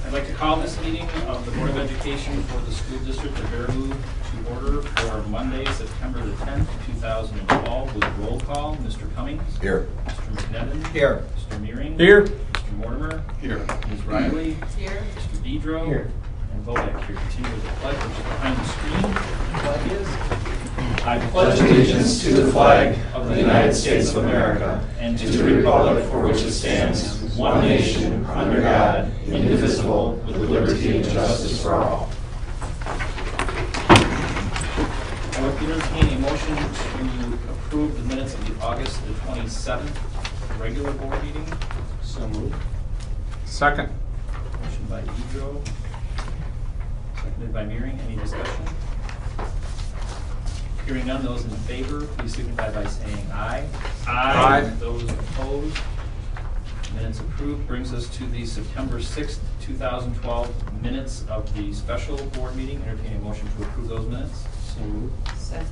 I'd like to call this meeting of the Board of Education for the School District of Baraboo to order for Monday, September the 10th, 2012, with roll call. Mr. Cummings? Here. Mr. McNevin? Here. Mr. Meering? Here. Mr. Mortimer? Here. Ms. Riley? Here. Mr. Bedro? Here. And Bodak here. Continue with the pledge, which is behind the screen. The flag is? I pledge allegiance to the flag of the United States of America and to the republic for which it stands, one nation, under God, indivisible, with liberty and justice for all. I would entertain a motion to approve the minutes of the August the 27th regular board meeting. So moved. Second. Motion by Bedro, seconded by Meering. Any discussion? Hearing none, those in favor, please signify by saying aye. Aye. Those opposed, minutes approved. Brings us to the September 6th, 2012 minutes of the special board meeting. Entertain a motion to approve those minutes. So moved. Second.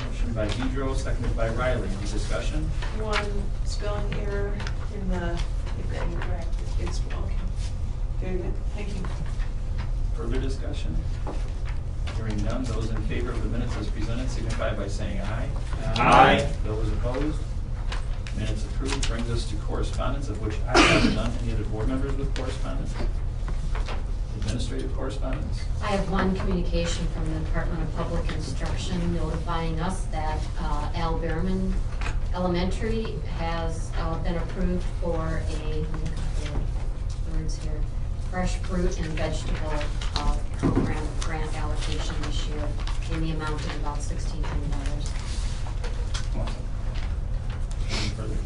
Motion by Bedro, seconded by Riley. Any discussion? One spelling error in the, if that incorrect, it's, okay. Very good, thank you. Further discussion? Hearing none, those in favor of the minutes as presented signify by saying aye. Aye. Those opposed? Minutes approved. Brings us to correspondence, of which I have none. Any other board members with correspondence? Administrative correspondence? I have one communication from the Department of Public Instruction notifying us that Al Behrman Elementary has been approved for a, words here, fresh fruit and vegetable program grant allocation this year in the amount of about $1,600. Awesome. Any further?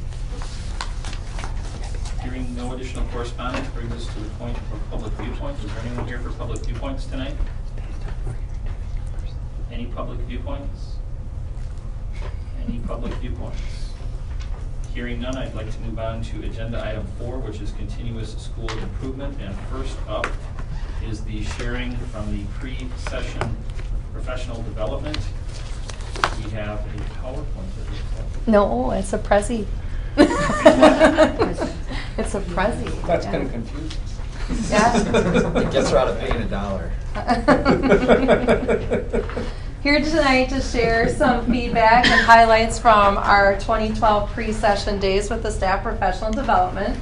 Hearing no additional correspondence brings us to the point of public viewpoint. Is there anyone here for public viewpoints tonight? Any public viewpoints? Any public viewpoints? Hearing none, I'd like to move on to agenda item 4, which is continuous school improvement. And first up is the sharing from the pre-session professional development. We have a PowerPoint that looks like. No, it's a Prezi. It's a Prezi. That's yeah. kind of confusing. Yeah. It gets her out of paying $1. Here tonight to share some feedback and highlights from our 2012 pre-session days with the staff professional development.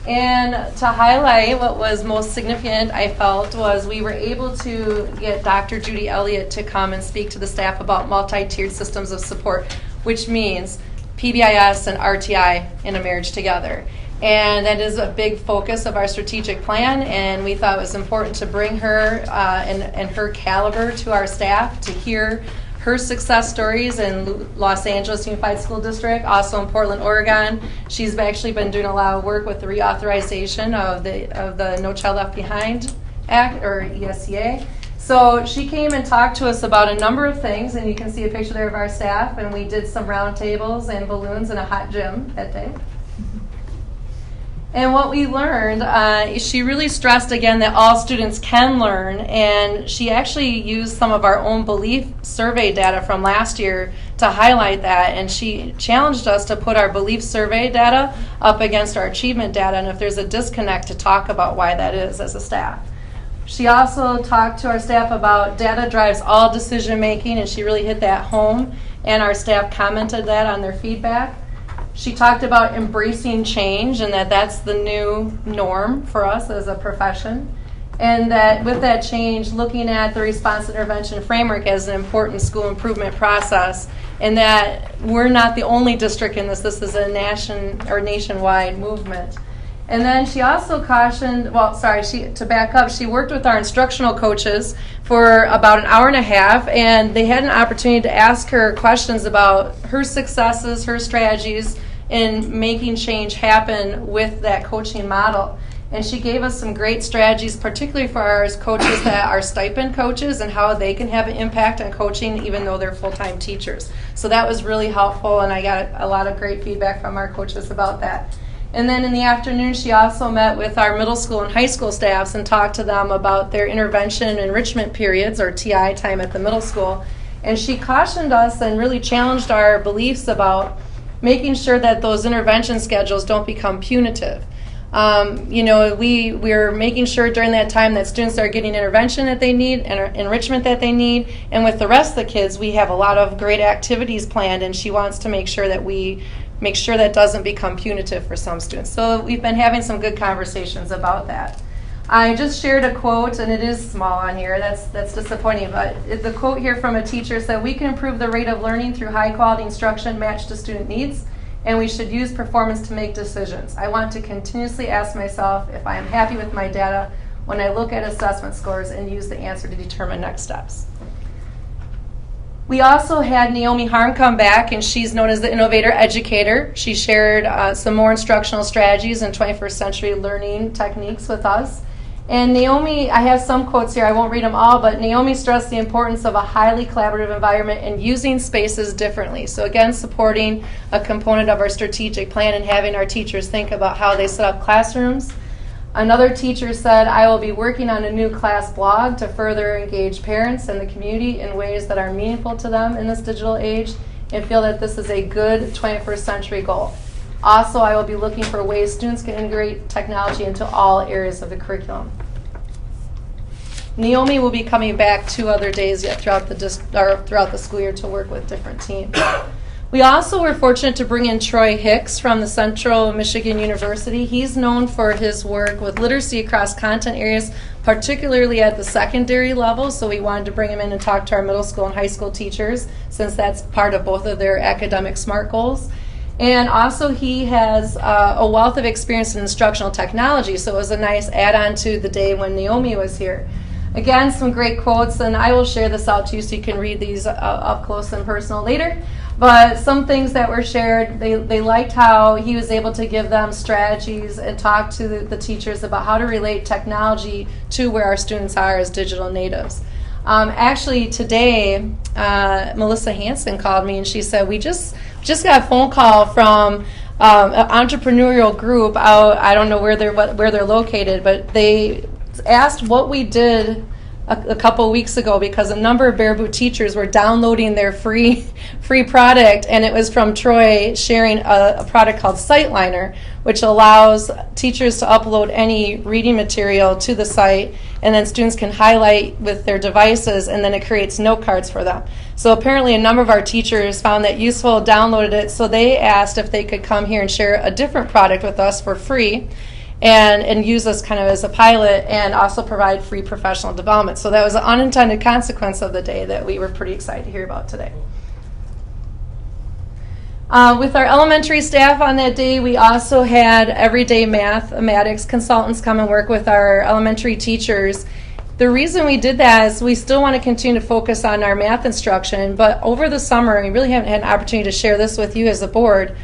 And to highlight what was most significant, I felt, was we were able to get Dr. Judy Elliott to come and speak to the staff about multi-tiered systems of support, which means PBIS and RTI in a marriage together. And that is a big focus of our strategic plan, and we thought it was important to bring her and her caliber to our staff to hear her success stories in Los Angeles Unified School District, also in Portland, Oregon. She's actually been doing a lot of work with the reauthorization of the No Child Left Behind Act, or ESCA. So she came and talked to us about a number of things, and you can see a picture there of our staff, and we did some round tables and balloons in a hot gym that day. And what we learned, she really stressed again that all students can learn, and she actually used some of our own belief survey data from last year to highlight that, and she challenged us to put our belief survey data up against our achievement data, and if there's a disconnect, to talk about why that is as a staff. She also talked to our staff about data drives all decision making, and she really hit that home, and our staff commented that on their feedback. She talked about embracing change and that that's the new norm for us as a profession. And that with that change, looking at the response intervention framework as an important school improvement process, and that we're not the only district in this. This is a nationwide movement. And then she also cautioned, to back up, she worked with our instructional coaches for about an hour and a half, and they had an opportunity to ask her questions about her successes, her strategies in making change happen with that coaching model. And she gave us some great strategies, particularly for our coaches that are stipend coaches and how they can have an impact on coaching even though they're full-time teachers. So that was really helpful, and I got a lot of great feedback from our coaches about that. And then in the afternoon, she also met with our middle school and high school staffs and talked to them about their intervention enrichment periods, or TI time at the middle school. And she cautioned us and really challenged our beliefs about making sure that those intervention schedules don't become punitive. We're making sure during that time that students are getting intervention that they need and enrichment that they need. And with the rest of the kids, we have a lot of great activities planned, and she wants to make sure that we make sure that doesn't become punitive for some students. So we've been having some good conversations about that. I just shared a quote, and it is small on here. That's disappointing, but the quote here from a teacher said, "We can improve the rate of learning through high-quality instruction matched to student needs, and we should use performance to make decisions. I want to continuously ask myself if I am happy with my data when I look at assessment scores and use the answer to determine next steps." We also had Naomi Harm come back, and she's known as the Innovator Educator. She shared some more instructional strategies and 21st century learning techniques with us. And Naomi, I have some quotes here, I won't read them all, but Naomi stressed the importance of a highly collaborative environment and using spaces differently. So again, supporting a component of our strategic plan and having our teachers think about how they set up classrooms. Another teacher said, "I will be working on a new class blog to further engage parents and the community in ways that are meaningful to them in this digital age, and feel that this is a good 21st century goal. Also, I will be looking for ways students can integrate technology into all areas of the curriculum." Naomi will be coming back 2 other days yet throughout the school year to work with different teams. We also were fortunate to bring in Troy Hicks from the Central Michigan University. He's known for his work with literacy across content areas, particularly at the secondary level, so we wanted to bring him in and talk to our middle school and high school teachers, since that's part of both of their academic SMART goals. And also he has a wealth of experience in instructional technology, so it was a nice add-on to the day when Naomi was here. Again, some great quotes, and I will share this out to you so you can read these up close and personal later. But some things that were shared, they liked how he was able to give them strategies and talk to the teachers about how to relate technology to where our students are as digital natives. Actually, today, Melissa Hansen called me and she said, "We just got a phone call from an entrepreneurial group out. I don't know where they're located, but they asked what we did a couple weeks ago because a number of Bare Boot teachers were downloading their free product, and it was from Troy sharing a product called Sightliner, which allows teachers to upload any reading material to the site, and then students can highlight with their devices, and then it creates note cards for them. So apparently a number of our teachers found that useful, downloaded it, so they asked if they could come here and share a different product with us for free, and use us kind of as a pilot, and also provide free professional development. So that was an unintended consequence of the day that we were pretty excited to hear about today. With our elementary staff on that day, we also had everyday mathematics consultants come and work with our elementary teachers. The reason we did that is we still want to continue to focus on our math instruction, but over the summer, we really haven't had an opportunity to share this with you as a board.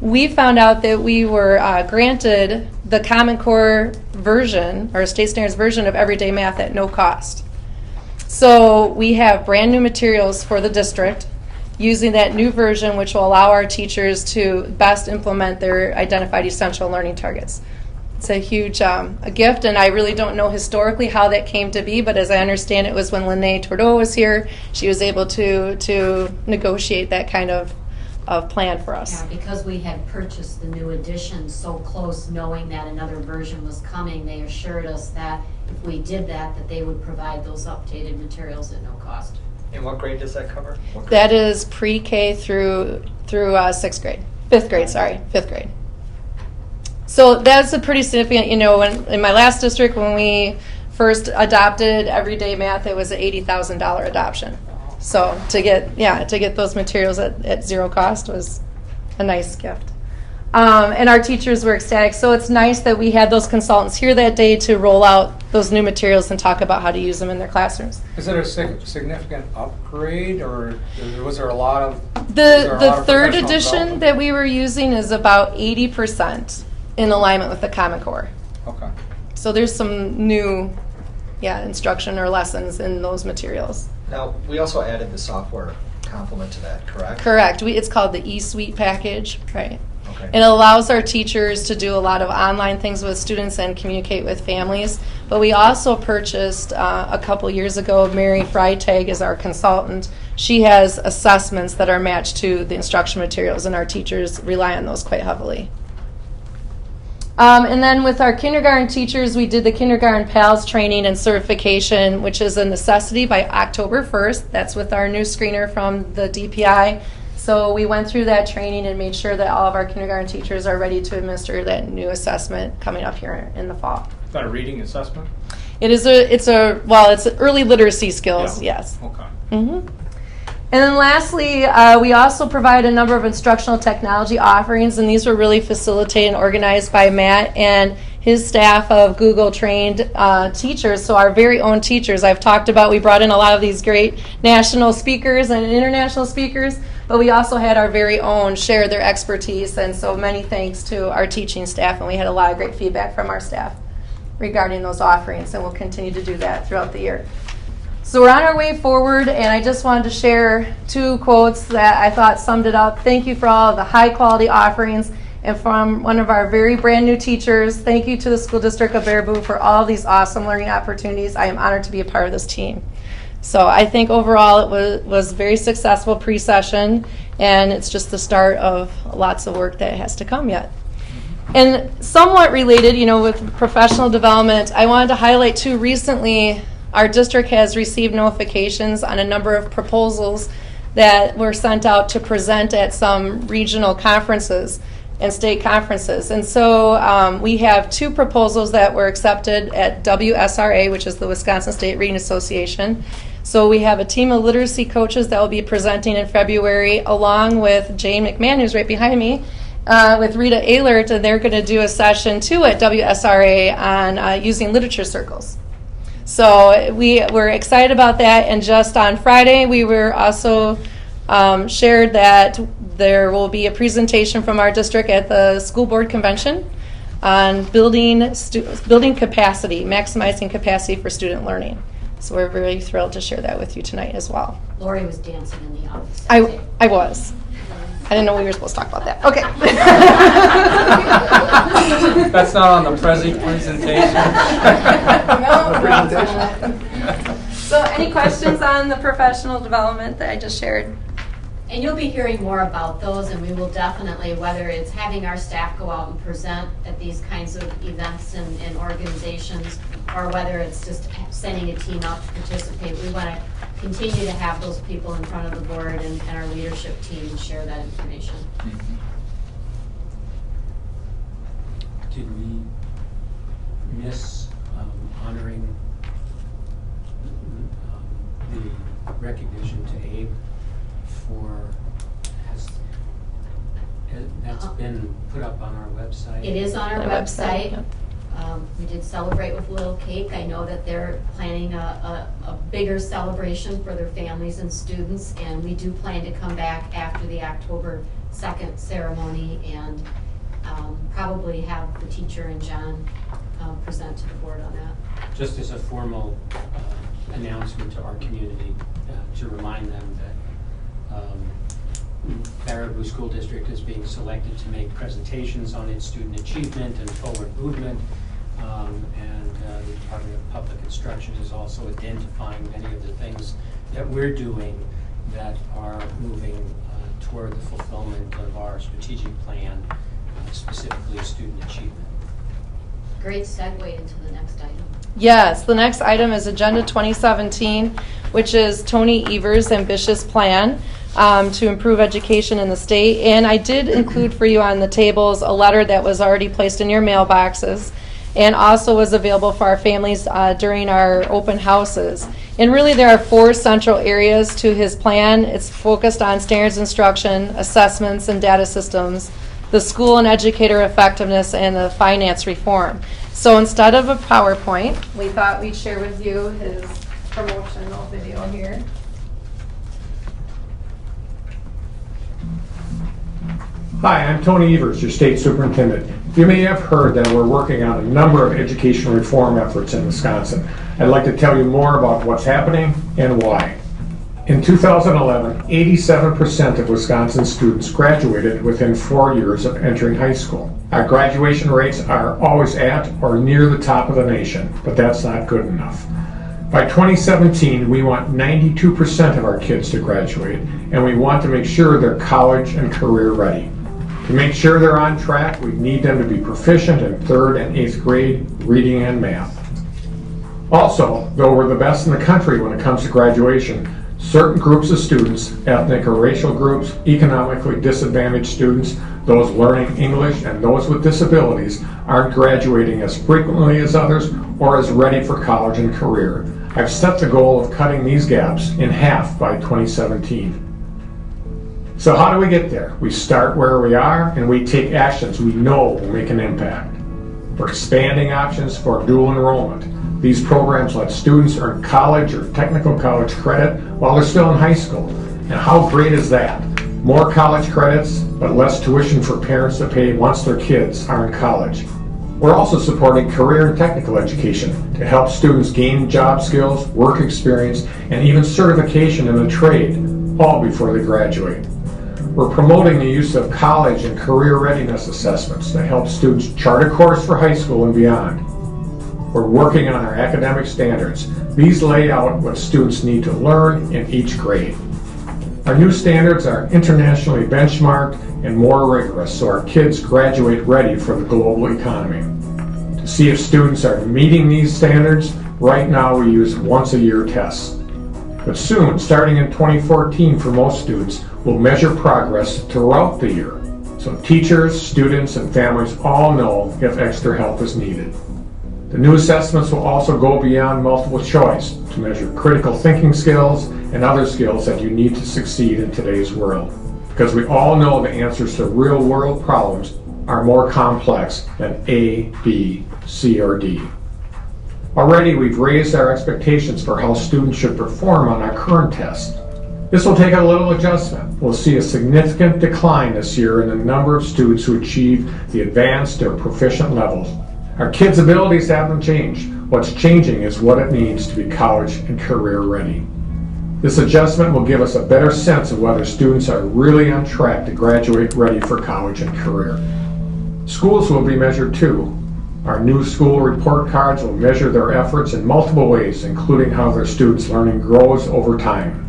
We found out that we were granted the Common Core version, or state standards version of everyday math at no cost. So we have brand new materials for the district using that new version, which will allow our teachers to best implement their identified essential learning targets. It's a huge a gift, and I really don't know historically how that came to be, but as I understand it was when Lene Tordeau was here, she was able to negotiate that kind of plan for us. Yeah, because we had purchased the new edition so close, knowing that another version was coming, they assured us that if we did that they would provide those updated materials at no cost. And what grade does that cover? That is pre-K through 6th grade. 5th grade, sorry, 5th grade. So that's a pretty significant, in my last district when we first adopted everyday math, it was an $80,000 adoption. So to get those materials at zero cost was a nice gift. And our teachers were ecstatic. So it's nice that we had those consultants here that day to roll out those new materials and talk about how to use them in their classrooms. Is it a significant upgrade, or was there a lot of... The third edition that we were using is about 80% in alignment with the Common Core. Okay. So there's some new instruction or lessons in those materials. Now, we also added the software complement to that, correct? Correct. It's called the eSuite package, right? Okay. It allows our teachers to do a lot of online things with students and communicate with families. But we also purchased a couple years ago, Mary Freitag is our consultant. She has assessments that are matched to the instruction materials, and our teachers rely on those quite heavily. And then with our kindergarten teachers, we did the Kindergarten PALS training and certification, which is a necessity by October 1st. That's with our new screener from the DPI. So we went through that training and made sure that all of our kindergarten teachers are ready to administer that new assessment coming up here in the fall. Is that a reading assessment? It's early literacy skills, Yeah. yes. Okay. And then lastly, we also provide a number of instructional technology offerings, and these were really facilitated and organized by Matt and his staff of Google-trained teachers, so our very own teachers. I've talked about, we brought in a lot of these great national speakers and international speakers, but we also had our very own share their expertise, and so many thanks to our teaching staff, and we had a lot of great feedback from our staff regarding those offerings, and we'll continue to do that throughout the year. So we're on our way forward, and I just wanted to share 2 quotes that I thought summed it up. Thank you for all of the high-quality offerings, and from one of our very brand new teachers, thank you to the School District of Baraboo for all of these awesome learning opportunities. I am honored to be a part of this team. So I think overall it was very successful pre-session, and it's just the start of lots of work that has to come yet. And somewhat related, with professional development, I wanted to highlight too, recently our district has received notifications on a number of proposals that were sent out to present at some regional conferences and state conferences. And so we have 2 proposals that were accepted at WSRA, which is the Wisconsin State Reading Association. So we have a team of literacy coaches that will be presenting in February, along with Jane McMahon, who's right behind me, with Rita Ehlert, and they're going to do a session too at WSRA on using literature circles. So we're excited about that, and just on Friday we were also shared that there will be a presentation from our district at the school board convention on building capacity, maximizing capacity for student learning. So we're very thrilled to share that with you tonight as well. Lori was dancing in the office. I was. I didn't know we were supposed to talk about that. Okay. That's not on the presentation. No. So any questions on the professional development that I just shared? And you'll be hearing more about those, and we will definitely, whether it's having our staff go out and present at these kinds of events and organizations, or whether it's just sending a team out to participate, we want to continue to have those people in front of the board and our leadership team and share that information. Did we miss honoring the recognition to Abe for, that's been put up on our website? It is on our The website. yep. We did celebrate with a little cake. I know that they're planning a bigger celebration for their families and students, and we do plan to come back after the October 2nd ceremony and probably have the teacher and John present to the board on that. Just as a formal announcement to our community, to remind them that Baraboo School District is being selected to make presentations on its student achievement and forward movement, and the Department of Public Instruction is also identifying many of the things that we're doing that are moving toward the fulfillment of our strategic plan, specifically student achievement. Great segue into the next item. Yes, the next item is Agenda 2017, which is Tony Evers' ambitious plan to improve education in the state. And I did include for you on the tables a letter that was already placed in your mailboxes and also was available for our families during our open houses. And really there are 4 central areas to his plan. It's focused on standards instruction, assessments and data systems, the school and educator effectiveness, and the finance reform. So instead of a PowerPoint, we thought we'd share with you his promotional video here. Hi, I'm Tony Evers, your state superintendent. You may have heard that we're working on a number of education reform efforts in Wisconsin. I'd like to tell you more about what's happening and why. In 2011, 87% of Wisconsin students graduated within 4 years of entering high school. Our graduation rates are always at or near the top of the nation, but that's not good enough. By 2017, we want 92% of our kids to graduate, and we want to make sure they're college and career ready. To make sure they're on track, we need them to be proficient in 3rd and 8th grade reading and math. Also, though we're the best in the country when it comes to graduation, certain groups of students, ethnic or racial groups, economically disadvantaged students, those learning English, and those with disabilities aren't graduating as frequently as others or as ready for college and career. I've set the goal of cutting these gaps in half by 2017. So how do we get there? We start where we are and we take actions we know will make an impact. We're expanding options for dual enrollment. These programs let students earn college or technical college credit while they're still in high school. And how great is that? More college credits, but less tuition for parents to pay once their kids are in college. We're also supporting career and technical education to help students gain job skills, work experience, and even certification in a trade, all before they graduate. We're promoting the use of college and career readiness assessments to help students chart a course for high school and beyond. We're working on our academic standards. These lay out what students need to learn in each grade. Our new standards are internationally benchmarked and more rigorous, so our kids graduate ready for the global economy. To see if students are meeting these standards, right now we use once-a-year tests. But soon, starting in 2014 for most students, we'll measure progress throughout the year, so teachers, students, and families all know if extra help is needed. The new assessments will also go beyond multiple choice to measure critical thinking skills and other skills that you need to succeed in today's world. Because we all know the answers to real-world problems are more complex than A, B, C, or D. Already we've raised our expectations for how students should perform on our current tests. This will take a little adjustment. We'll see a significant decline this year in the number of students who achieve the advanced or proficient levels. Our kids' abilities haven't changed. What's changing is what it means to be college and career ready. This adjustment will give us a better sense of whether students are really on track to graduate ready for college and career. Schools will be measured too. Our new school report cards will measure their efforts in multiple ways, including how their students' learning grows over time.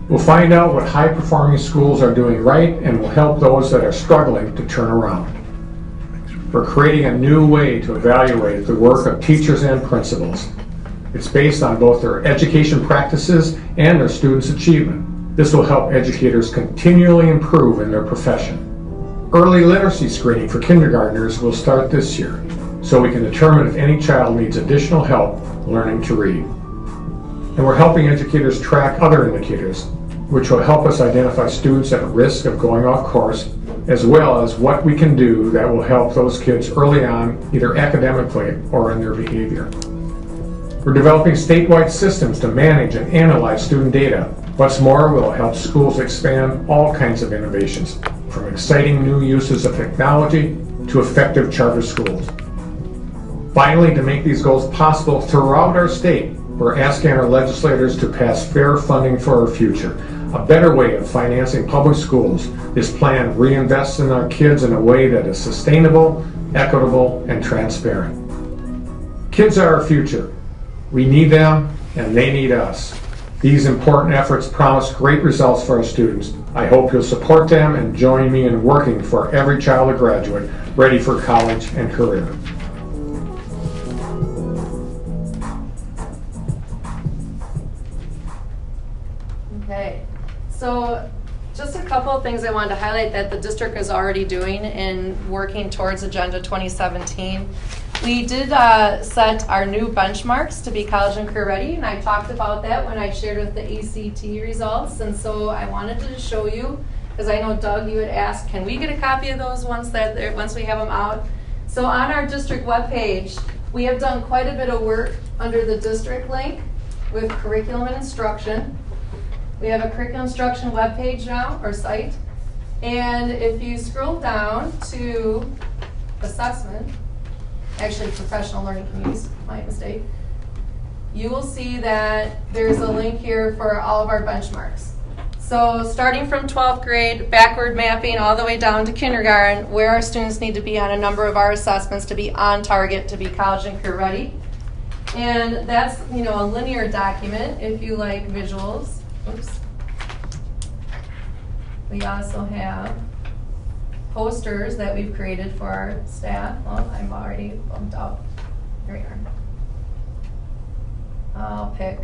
We'll find out what high-performing schools are doing right and will help those that are struggling to turn around. We're creating a new way to evaluate the work of teachers and principals. It's based on both their education practices and their students' achievement. This will help educators continually improve in their profession. Early literacy screening for kindergartners will start this year, so we can determine if any child needs additional help learning to read. And we're helping educators track other indicators, which will help us identify students at risk of going off course, as well as what we can do that will help those kids early on, either academically or in their behavior. We're developing statewide systems to manage and analyze student data. What's more, we'll help schools expand all kinds of innovations, from exciting new uses of technology to effective charter schools. Finally, to make these goals possible throughout our state, we're asking our legislators to pass fair funding for our future, a better way of financing public schools. This plan reinvests in our kids in a way that is sustainable, equitable, and transparent. Kids are our future. We need them, and they need us. These important efforts promise great results for our students. I hope you'll support them and join me in working for every child to graduate ready for college and career. Okay, so just a couple of things I wanted to highlight that the district is already doing in working towards Agenda 2017. We did set our new benchmarks to be college and career ready, and I talked about that when I shared with the ACT results, and so I wanted to show you, because I know Doug, you had asked, can we get a copy of those once we have them out? So on our district webpage, we have done quite a bit of work under the district link with curriculum and instruction. We have a curriculum instruction webpage now, or site, and if you scroll down to assessment, actually professional learning communities, my mistake, you will see that there's a link here for all of our benchmarks. So starting from 12th grade, backward mapping all the way down to kindergarten, where our students need to be on a number of our assessments to be on target to be college and career ready. And that's, a linear document if you like visuals. Oops. We also have posters that we've created for our staff. Well, I'm already bumped out. Here we are. I'll pick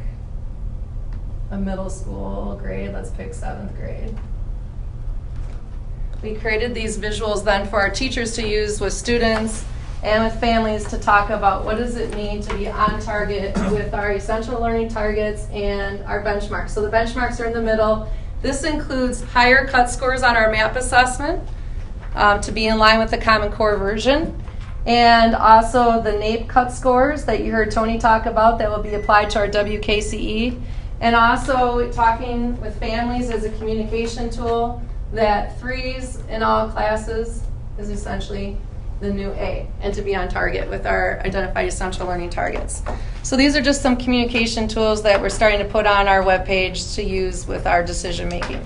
a middle school grade. Let's pick 7th grade. We created these visuals then for our teachers to use with students and with families to talk about what does it mean to be on target with our essential learning targets and our benchmarks. So the benchmarks are in the middle. This includes higher cut scores on our MAP assessment to be in line with the Common Core version, and also the NAEP cut scores that you heard Tony talk about that will be applied to our WKCE, and also talking with families as a communication tool that 3s in all classes is essentially the new A, and to be on target with our identified essential learning targets. So these are just some communication tools that we're starting to put on our webpage to use with our decision making.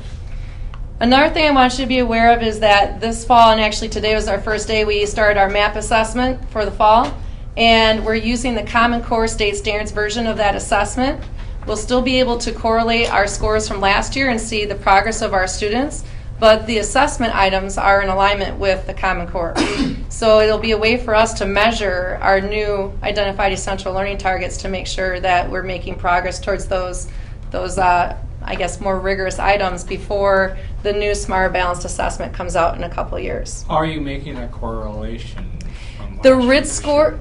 Another thing I want you to be aware of is that this fall, and actually today was our first day, we started our MAP assessment for the fall, and we're using the Common Core State Standards version of that assessment. We'll still be able to correlate our scores from last year and see the progress of our students, but the assessment items are in alignment with the Common Core. So it'll be a way for us to measure our new identified essential learning targets to make sure that we're making progress towards those I guess, more rigorous items before the new Smarter Balanced Assessment comes out in a couple of years. Are you making a correlation? The RIT score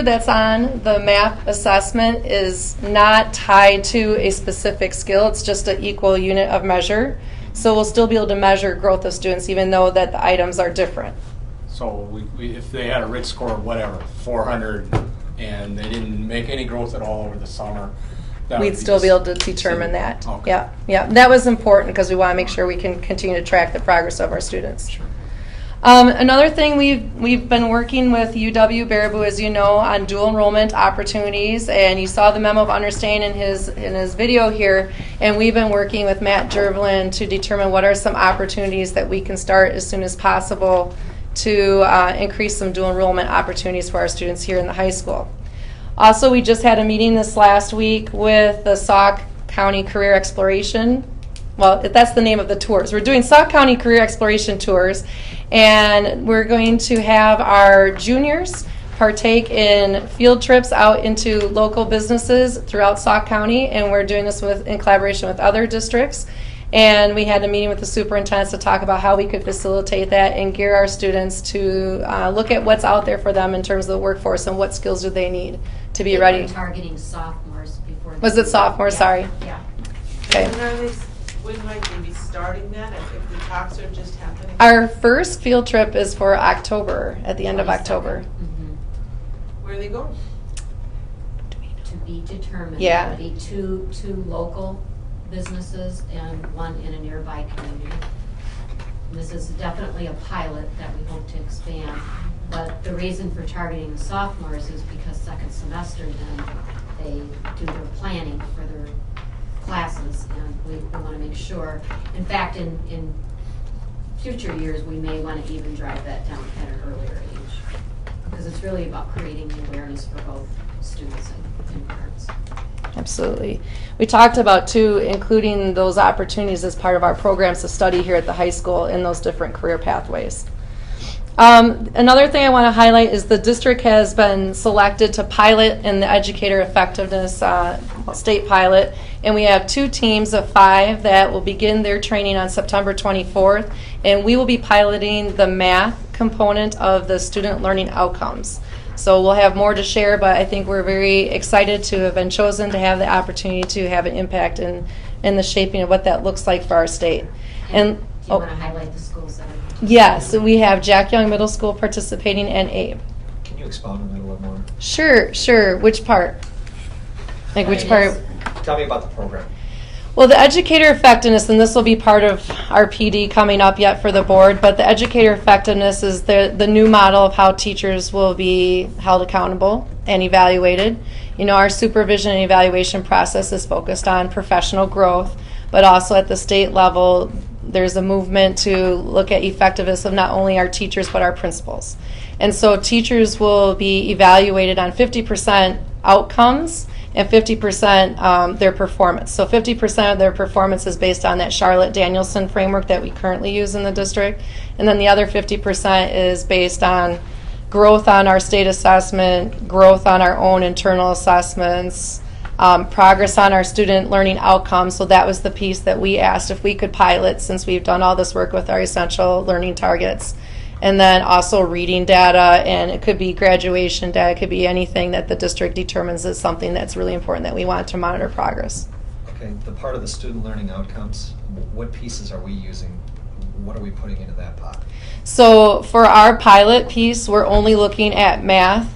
that's on the MAP assessment is not tied to a specific skill. It's just an equal unit of measure. So we'll still be able to measure growth of students even though that the items are different. So if they had a RIT score of whatever, 400, and they didn't make any growth at all over the summer, we'd still be able to determine that. Okay. Yeah. That was important because we want to make sure we can continue to track the progress of our students. Sure. Another thing, we've been working with UW Baraboo, as you know, on dual enrollment opportunities, and you saw the memo of understanding in his video here, and we've been working with Matt Jervlin to determine what are some opportunities that we can start as soon as possible to increase some dual enrollment opportunities for our students here in the high school. Also, we just had a meeting this last week with the Sauk County Career Exploration. Well, that's the name of the tours. We're doing Sauk County Career Exploration Tours, and we're going to have our juniors partake in field trips out into local businesses throughout Sauk County, and we're doing this in collaboration with other districts. And we had a meeting with the superintendents to talk about how we could facilitate that and gear our students to look at what's out there for them in terms of the workforce and what skills do they need to be ready. Targeting sophomores before. Was it sophomores? Yeah. Sorry. Yeah. Okay. When might they be starting that if the talks are just happening? Our first field trip is for October, at the end of October. Mm-hmm. Where are they going? To be determined. Yeah. It'll be two local businesses and one in a nearby community. This is definitely a pilot that we hope to expand, but the reason for targeting the sophomores is because second semester then they do their planning for their classes, and we want to make sure. In fact, in future years, we may want to even drive that down at an earlier age, because it's really about creating the awareness for both students and parents. Absolutely. We talked about, too, including those opportunities as part of our programs to study here at the high school in those different career pathways. Another thing I want to highlight is the district has been selected to pilot in the educator effectiveness state pilot, and we have 2 teams of 5 that will begin their training on September 24th, and we will be piloting the math component of the student learning outcomes. So we'll have more to share, but I think we're very excited to have been chosen to have the opportunity to have an impact in the shaping of what that looks like for our state. And do you want to highlight the schools that are? Yes, so we have Jack Young Middle School participating and Abe. Can you expound on that a little more? Sure. Which part? Like which part? Tell me about the program. Well, the educator effectiveness, and this will be part of our PD coming up yet for the board, but the educator effectiveness is the new model of how teachers will be held accountable and evaluated. You know, our supervision and evaluation process is focused on professional growth, but also at the state level, there's a movement to look at effectiveness of not only our teachers but our principals. And so teachers will be evaluated on 50% outcomes and 50% their performance. So 50% of their performance is based on that Charlotte Danielson framework that we currently use in the district, and then the other 50% is based on growth on our state assessment, growth on our own internal assessments, progress on our student learning outcomes. So that was the piece that we asked if we could pilot, since we've done all this work with our essential learning targets. And then also reading data, and it could be graduation data, it could be anything that the district determines is something that's really important that we want to monitor progress. Okay, the part of the student learning outcomes, what pieces are we using? What are we putting into that pot? So for our pilot piece, we're only looking at math.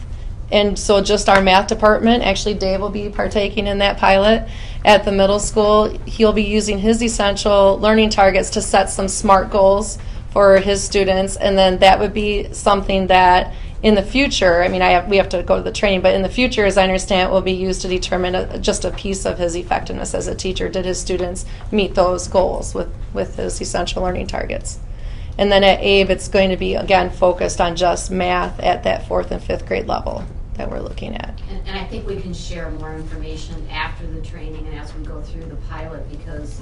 And so just our math department, actually Dave will be partaking in that pilot at the middle school. He'll be using his essential learning targets to set some SMART goals for his students, and then that would be something that in the future, I mean, we have to go to the training, but in the future, as I understand it, will be used to determine just a piece of his effectiveness as a teacher. Did his students meet those goals with his essential learning targets? And then at ABE, it's going to be, again, focused on just math at that 4th and 5th grade level that we're looking at. And I think we can share more information after the training and as we go through the pilot, because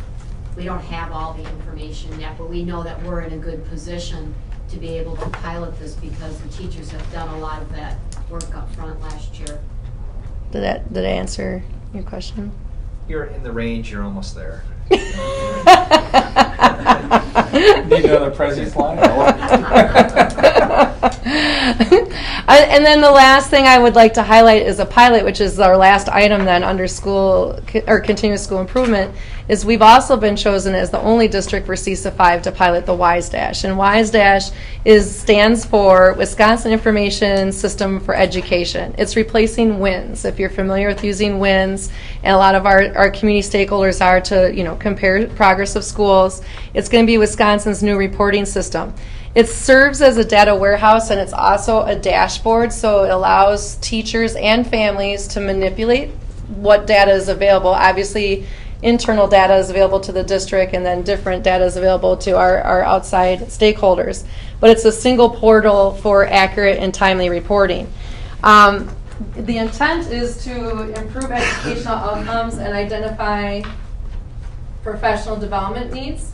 we don't have all the information yet, but we know that we're in a good position to be able to pilot this because the teachers have done a lot of that work up front last year. Did I answer your question? You're in the range, you're almost there. Need another President's line? And then the last thing I would like to highlight is a pilot, which is our last item then under school or continuous school improvement, is we've also been chosen as the only district for CESA 5 to pilot the WISE Dash. And WISE Dash stands for Wisconsin Information System for Education. It's replacing WINS, if you're familiar with using WINS, and a lot of our community stakeholders are to compare progress of schools. It's going to be Wisconsin's new reporting system. It serves as a data warehouse, and it's also a dashboard, so it allows teachers and families to manipulate what data is available. Obviously, internal data is available to the district, and then different data is available to our outside stakeholders. But it's a single portal for accurate and timely reporting. The intent is to improve educational outcomes and identify professional development needs.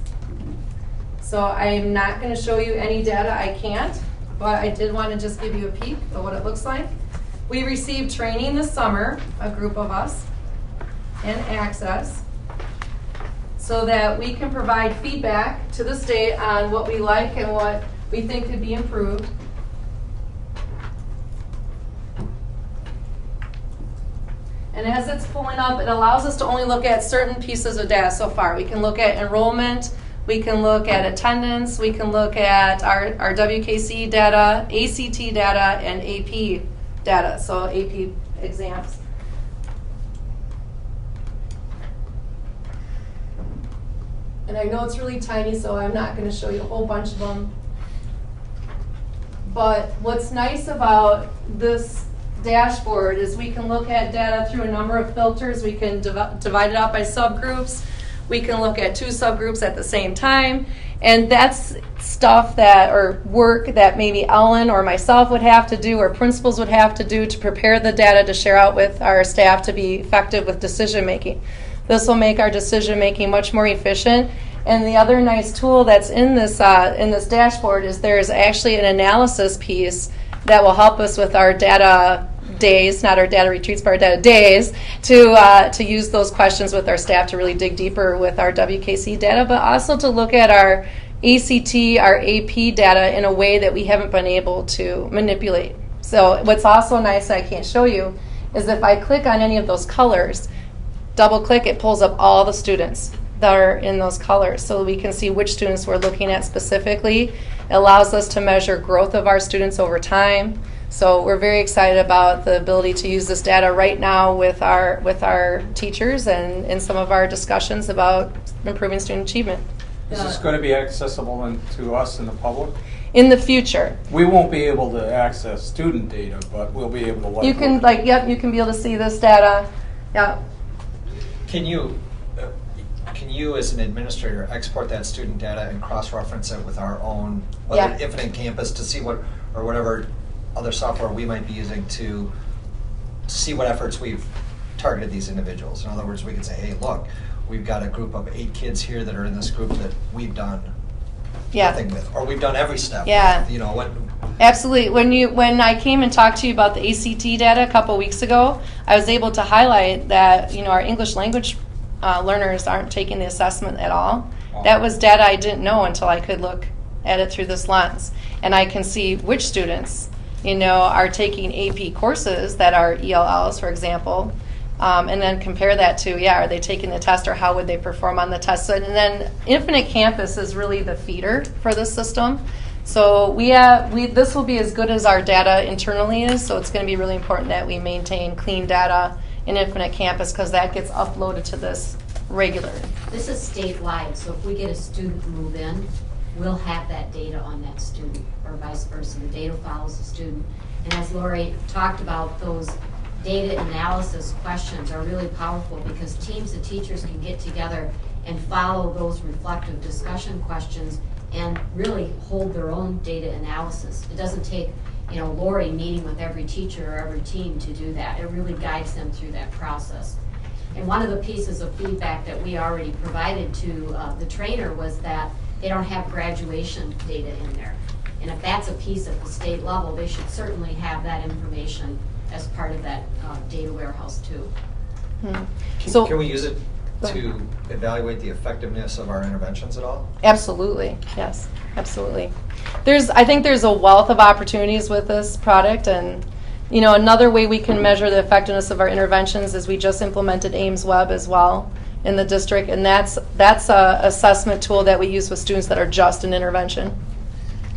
So I'm not going to show you any data, I can't, but I did want to just give you a peek of what it looks like. We received training this summer, a group of us, and access, so that we can provide feedback to the state on what we like and what we think could be improved. And as it's pulling up, it allows us to only look at certain pieces of data so far. We can look at enrollment, we can look at attendance, we can look at our WKC data, ACT data, and AP data, so AP exams. And I know it's really tiny, so I'm not going to show you a whole bunch of them. But what's nice about this dashboard is we can look at data through a number of filters. We can divide it out by subgroups. We can look at 2 subgroups at the same time. And that's stuff that, or work that maybe Ellen or myself would have to do, or principals would have to do to prepare the data to share out with our staff to be effective with decision making. This will make our decision making much more efficient. And the other nice tool that's in this dashboard is there's actually an analysis piece that will help us with our data days, not our data retreats, but our data days, to use those questions with our staff to really dig deeper with our WKC data, but also to look at our ACT, our AP data in a way that we haven't been able to manipulate. So what's also nice, I can't show you, is if I click on any of those colors, double click, it pulls up all the students that are in those colors so we can see which students we're looking at specifically. It allows us to measure growth of our students over time. So we're very excited about the ability to use this data right now with our teachers and in some of our discussions about improving student achievement. Is this going to be accessible to us and the public? In the future. We won't be able to access student data, but we'll be able to you can you can be able to see this data. Yeah. Can you as an administrator export that student data and cross-reference it with our own, whether Infinite Campus, to see what, or whatever other software we might be using to see what efforts we've targeted these individuals. In other words, we could say, hey, look, we've got a group of 8 kids here that are in this group that we've done nothing with, or we've done every step with. You know, what? Absolutely. When I came and talked to you about the ACT data a couple weeks ago, I was able to highlight that, you know, our English language learners aren't taking the assessment at all. That was data I didn't know until I could look at it through this lens. And I can see which students, you know, are taking AP courses that are ELLs, for example, and then compare that to, are they taking the test, or how would they perform on the test? So, and then Infinite Campus is really the feeder for this system. So this will be as good as our data internally is, so it's going to be really important that we maintain clean data in Infinite Campus, because that gets uploaded to this regularly. This is statewide, so if we get a student move in, we'll have that data on that student, or vice versa. The data follows the student. And as Lori talked about, those data analysis questions are really powerful, because teams of teachers can get together and follow those reflective discussion questions and really hold their own data analysis. It doesn't take, you know, Lori meeting with every teacher or every team to do that. It really guides them through that process. And one of the pieces of feedback that we already provided to the trainer was that they don't have graduation data in there. And if that's a piece at the state level, they should certainly have that information as part of that data warehouse too. Can we use it to evaluate the effectiveness of our interventions at all? Absolutely, yes, absolutely. I think there's a wealth of opportunities with this product, and you know, another way we can measure the effectiveness of our interventions is we just implemented Ames Web as well in the district, and that's a assessment tool that we use with students that are just in intervention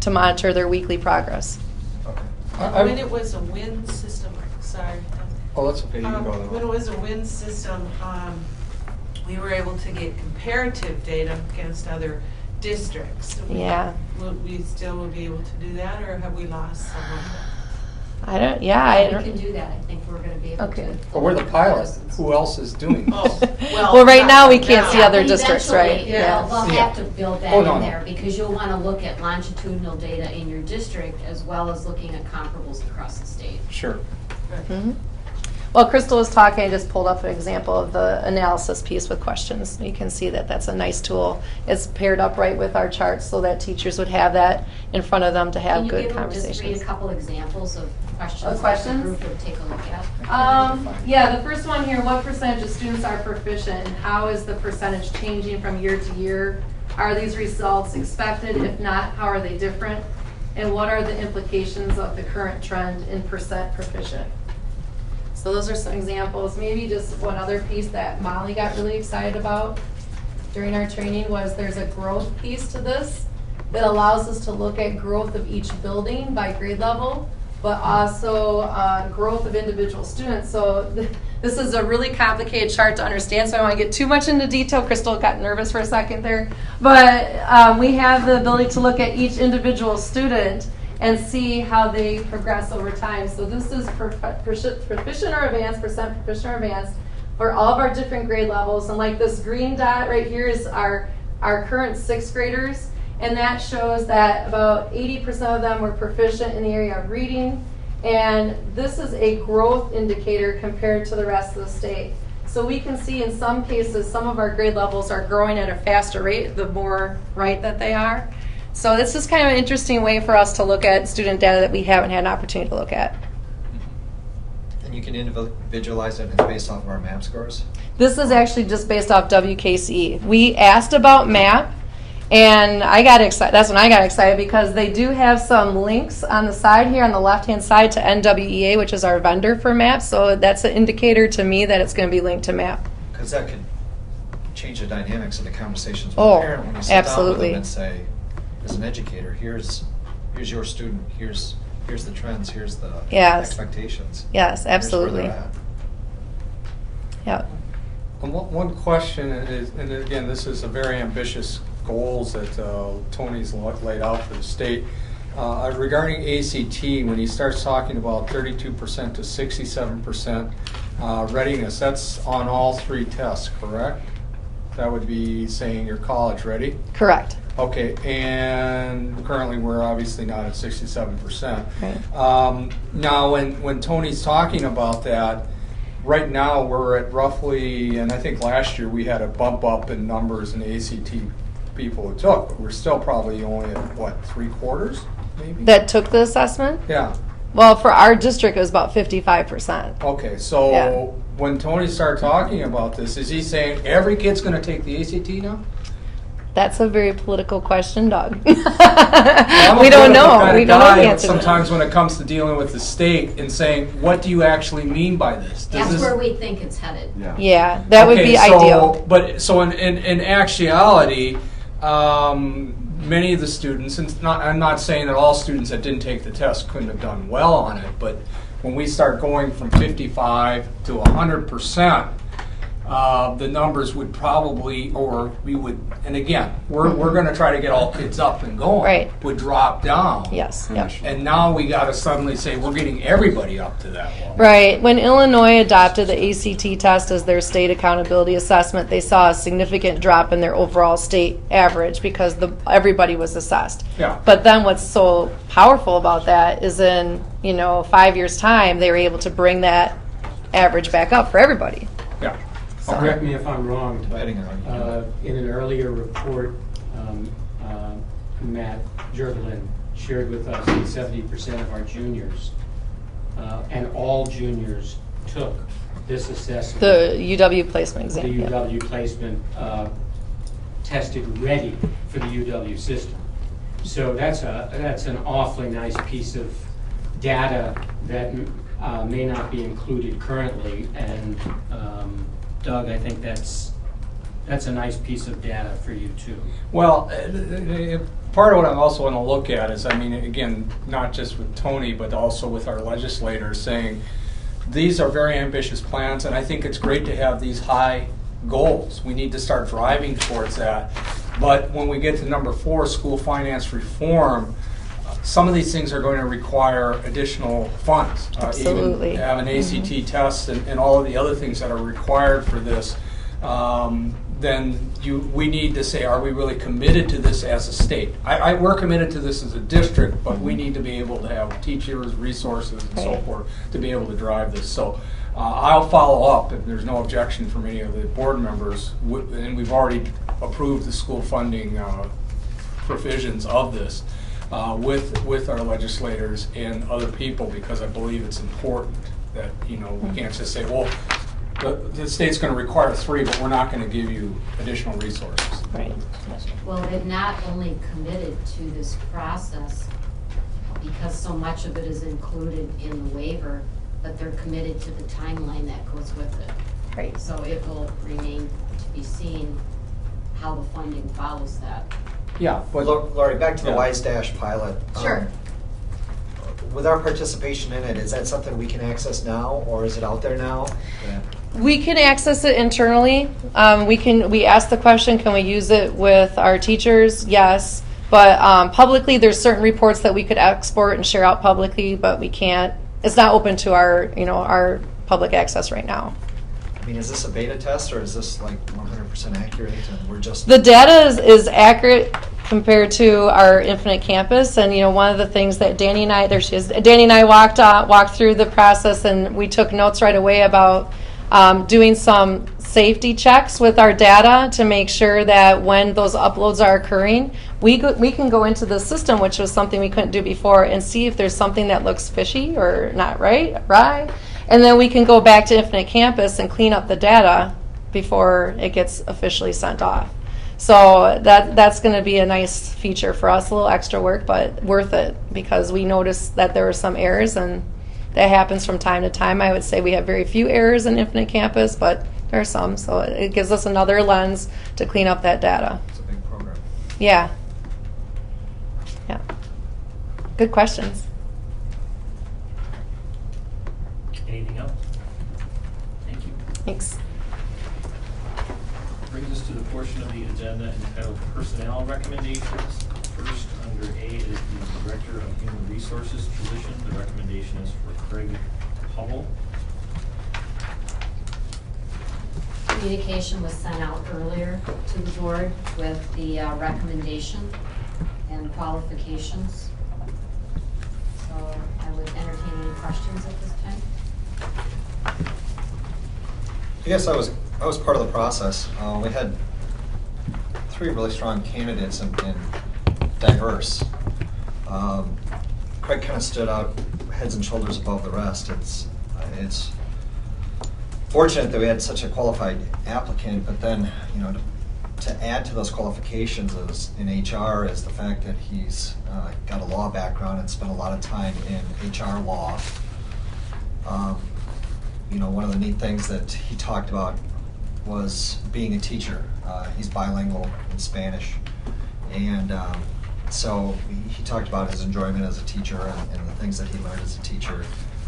to monitor their weekly progress. Okay. When it was a WIN system, sorry. Oh, that's okay. You can go when it was a WIN system, we were able to get comparative data against other districts. Would we still be able to do that, or have we lost someone? I don't. Yeah, we can do that. I think we're going to be able to. But we're the pilot. Who else is doing this? Well, right now we can't see other districts, right? Yeah, we'll have to build that in there, because you'll want to look at longitudinal data in your district as well as looking at comparables across the state. Sure. Mm-hmm. Well, Crystal was talking, I just pulled up an example of the analysis piece with questions. You can see that that's a nice tool. It's paired up right with our charts so that teachers would have that in front of them to have good conversations. Can you just read a couple examples of questions questions? that the group would take a look at? Yeah, the first one here, what percentage of students are proficient, and how is the percentage changing from year to year? Are these results expected? If not, how are they different? And what are the implications of the current trend in percent proficient? So those are some examples. Maybe just one other piece that Molly got really excited about during our training was there's a growth piece to this that allows us to look at growth of each building by grade level, but also growth of individual students. So this is a really complicated chart to understand, so I don't want to get too much into detail. Crystal got nervous for a second there. But we have the ability to look at each individual student and see how they progress over time. So this is proficient or advanced, percent proficient or advanced for all of our different grade levels. And like this green dot right here is our current 6th graders. And that shows that about 80% of them were proficient in the area of reading. And this is a growth indicator compared to the rest of the state. So we can see in some cases, some of our grade levels are growing at a faster rate the more right that they are. So this is kind of an interesting way for us to look at student data that we haven't had an opportunity to look at. And you can individualize it, and it's based off of our MAP scores? This is actually just based off WKCE. We asked about MAP, and I got excited. That's when I got excited, because they do have some links on the side here, on the left-hand side, to NWEA, which is our vendor for MAP. So that's an indicator to me that it's going to be linked to MAP. Because that could change the dynamics of the conversations with Oh, the parent when you sit absolutely. down with them and say, as an educator, here's your student, here's the trends, here's the expectations. Yes, absolutely. Here's where they're at. Yeah. And one question is, and again, this is a very ambitious goals that Tony's laid out for the state. Regarding ACT, when he starts talking about 32% to 67% readiness, that's on all 3 tests, correct? That would be saying you're college ready? Correct. Okay, and currently we're obviously not at 67%. Right. Now, when Tony's talking about that, right now we're at roughly, and I think last year we had a bump up in numbers in the ACT people who took, but we're still probably only at, what, 3/4 maybe? That took the assessment? Yeah. Well, for our district, it was about 55%. Okay, so Yeah. when Tony started talking about this, is he saying every kid's going to take the ACT now? That's a very political question, Doug. I'm a We don't political know. kind of We don't know guy the answer to that. sometimes when it comes to dealing with the state and saying, what do you actually mean by this? That's where we think it's headed. Yeah, that would be ideal. But so in actuality, many of the students, and I'm not saying that all students that didn't take the test couldn't have done well on it, but when we start going from 55 to 100%, the numbers would probably, or we would, and again, we're going to try to get all kids up and going, Right. would drop down. Yes, yep. And now we got to suddenly say we're getting everybody up to that level. Right. When Illinois adopted the ACT test as their state accountability assessment, they saw a significant drop in their overall state average because everybody was assessed. Yeah. But then what's so powerful about that is in 5 years' time, they were able to bring that average back up for everybody. Yeah. Correct me if I'm wrong, but Depending on in an earlier report, Matt Jergelin shared with us that 70% of our juniors, and all juniors, took this assessment. The UW placement The exam. yeah. UW placement tested ready for the UW system. So that's an awfully nice piece of data that may not be included currently, and Doug, I think that's a nice piece of data for you too. Well, part of what I'm also going to look at is, I mean, again, not just with Tony, but also with our legislators saying, these are very ambitious plans, and I think it's great to have these high goals. We need to start driving towards that. But when we get to number 4, school finance reform, some of these things are going to require additional funds. Absolutely. Even have an ACT test and all of the other things that are required for this. Then we need to say, are we really committed to this as a state? We're committed to this as a district, but we need to be able to have teachers, resources, and so forth to be able to drive this. So I'll follow up if there's no objection from any of the board members, and we've already approved the school funding provisions of this with our legislators and other people, because I believe it's important that we can't just say, well, the state's going to require 3, but we're not going to give you additional resources. Right. Well, they've not only committed to this process because so much of it is included in the waiver, but they're committed to the timeline that goes with it. Right. So it will remain to be seen how the funding follows that. Yeah, but Lori, back to the Yeah. Wise Dash pilot. Sure. With our participation in it, is that something we can access now, or is it out there now? Yeah. We can access it internally. We ask the question, can we use it with our teachers? Yes. But publicly, there's certain reports that we could export and share out publicly, but we can't. It's not open to our public access right now. I mean, is this a beta test, or is this like 100% accurate, and we're just... The data is accurate compared to our Infinite Campus, and one of the things that Danny and I walked through the process, and we took notes right away about doing some safety checks with our data to make sure that when those uploads are occurring, we can go into the system, which was something we couldn't do before, and see if there's something that looks fishy or not right, and then we can go back to Infinite Campus and clean up the data before it gets officially sent off. So that's going to be a nice feature for us, a little extra work, but worth it, because we noticed that there were some errors, and that happens from time to time. I would say we have very few errors in Infinite Campus, but there are some, so it gives us another lens to clean up that data. It's a big program. Yeah. Good questions. Anything else? Thank you. Thanks. Brings us to the portion of the agenda entitled Personnel Recommendations. First, under A, is the Director of Human Resources position. The recommendation is for Craig Hubble. Communication was sent out earlier to the board with the recommendation and qualifications. So I would entertain any questions at this time. Yes, I was part of the process. We had 3 really strong candidates and diverse. Craig kind of stood out heads and shoulders above the rest. It's fortunate that we had such a qualified applicant, but then, to add to those qualifications in HR is the fact that he's got a law background and spent a lot of time in HR law. One of the neat things that he talked about was being a teacher. He's bilingual in Spanish, and so he talked about his enjoyment as a teacher and the things that he learned as a teacher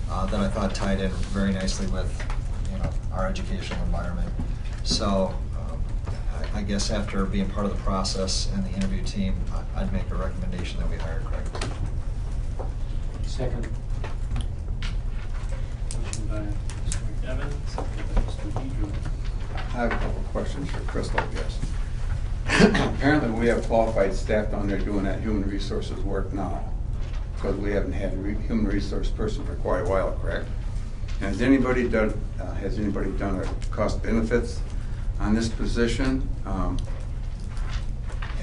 that I thought tied in very nicely with our educational environment. So I guess after being part of the process and the interview team, I'd make a recommendation that we hire Craig. Second. Motion by Mr. McDevitt, seconded by Mr. Pedro. I have a couple of questions for Crystal, I guess. Apparently, we have qualified staff down there doing that human resources work now, because we haven't had a human resource person for quite a while, correct? And has anybody done a cost benefits on this position?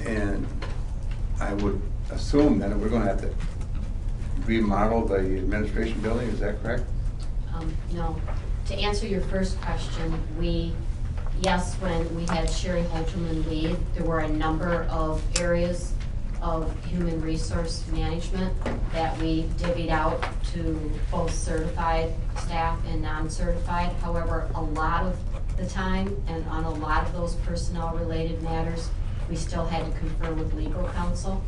And I would assume that we're going to have to remodel the administration building. Is that correct? No. To answer your first question, yes, when we had Sherry Holterman lead, there were a number of areas of human resource management that we divvied out to both certified staff and non-certified. However, a lot of the time and on a lot of those personnel related matters, we still had to confer with legal counsel,